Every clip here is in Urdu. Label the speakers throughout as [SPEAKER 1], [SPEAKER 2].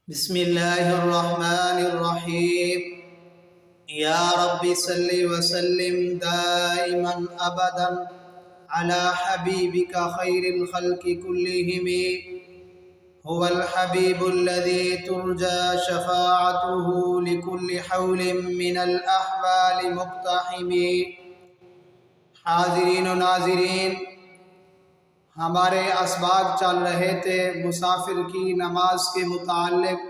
[SPEAKER 1] بسم الله الرحمن الرحيم. يا رب صل وسلم دائما أبدا على حبيبك خير الخلق كلهم. هو الحبيب الذي ترجى شفاعته لكل حول من الأحوال مقتحم. حاضرین و ناظرین، ہمارے اسباق چل رہے تھے مسافر کی نماز کے متعلق.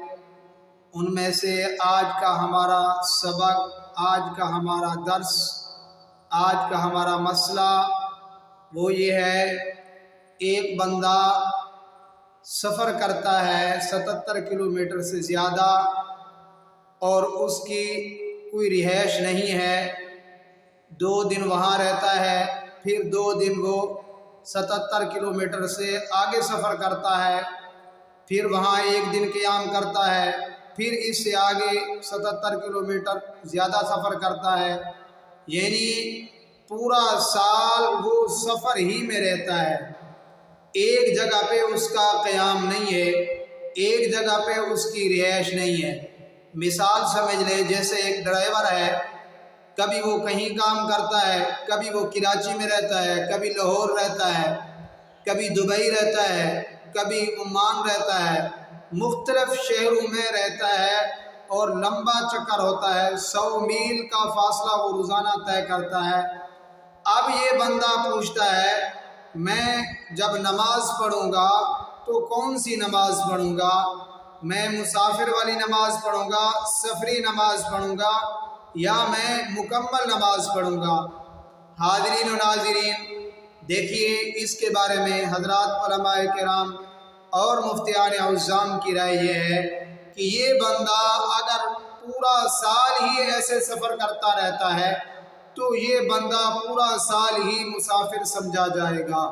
[SPEAKER 1] ان میں سے آج کا ہمارا سبق، آج کا ہمارا درس، آج کا ہمارا مسئلہ وہ یہ ہے: ایک بندہ سفر کرتا ہے 77 کلومیٹر سے زیادہ اور اس کی کوئی رہائش نہیں ہے. 2 دن وہاں رہتا ہے، پھر 2 دن وہ 77 کلومیٹر سے آگے سفر کرتا ہے، پھر وہاں 1 دن قیام کرتا ہے، پھر اس سے آگے 77 کلومیٹر زیادہ سفر کرتا ہے. یعنی پورا سال وہ سفر ہی میں رہتا ہے، ایک جگہ پہ اس کا قیام نہیں ہے، ایک جگہ پہ اس کی رہائش نہیں ہے. مثال سمجھ لے، جیسے ایک ڈرائیور ہے، کبھی وہ کہیں کام کرتا ہے، کبھی وہ کراچی میں رہتا ہے، کبھی لاہور رہتا ہے، کبھی دبئی رہتا ہے، کبھی عمان رہتا ہے، مختلف شہروں میں رہتا ہے اور لمبا چکر ہوتا ہے. 100 میل کا فاصلہ وہ روزانہ طے کرتا ہے. اب یہ بندہ پوچھتا ہے، میں جب نماز پڑھوں گا تو کون سی نماز پڑھوں گا؟ میں مسافر والی نماز پڑھوں گا، سفری نماز پڑھوں گا، یا میں مکمل نماز پڑھوں گا؟ حاضرین و ناظرین، دیکھیے اس کے بارے میں حضرات علماء کرام اور مفتیان اعظام کی رائے یہ ہے کہ یہ بندہ اگر پورا سال ہی ایسے سفر کرتا رہتا ہے تو یہ بندہ پورا سال ہی مسافر سمجھا جائے گا.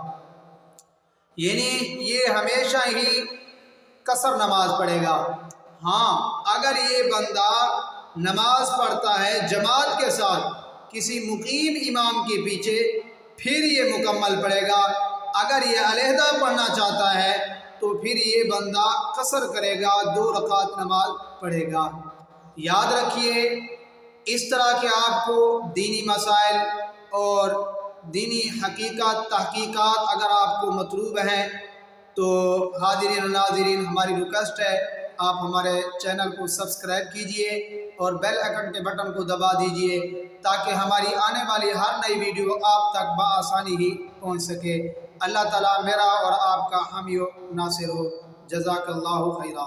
[SPEAKER 1] یعنی یہ ہمیشہ ہی قصر نماز پڑھے گا. ہاں، اگر یہ بندہ نماز پڑھتا ہے جماعت کے ساتھ کسی مقیم امام کے پیچھے، پھر یہ مکمل پڑھے گا. اگر یہ علیحدہ پڑھنا چاہتا ہے تو پھر یہ بندہ قصر کرے گا، 2 رکعت نماز پڑھے گا. یاد رکھیے، اس طرح کے آپ کو دینی مسائل اور دینی حقیقت تحقیقات اگر آپ کو مطلوب ہیں تو حاضرین و ناظرین، ہماری ریکویسٹ ہے آپ ہمارے چینل کو سبسکرائب کیجئے اور بیل آئیکن کے بٹن کو دبا دیجئے تاکہ ہماری آنے والی ہر نئی ویڈیو آپ تک بآسانی ہی پہنچ سکے. اللہ تعالیٰ میرا اور آپ کا حامی و ناصر ہو. جزاک اللہ خیرہ.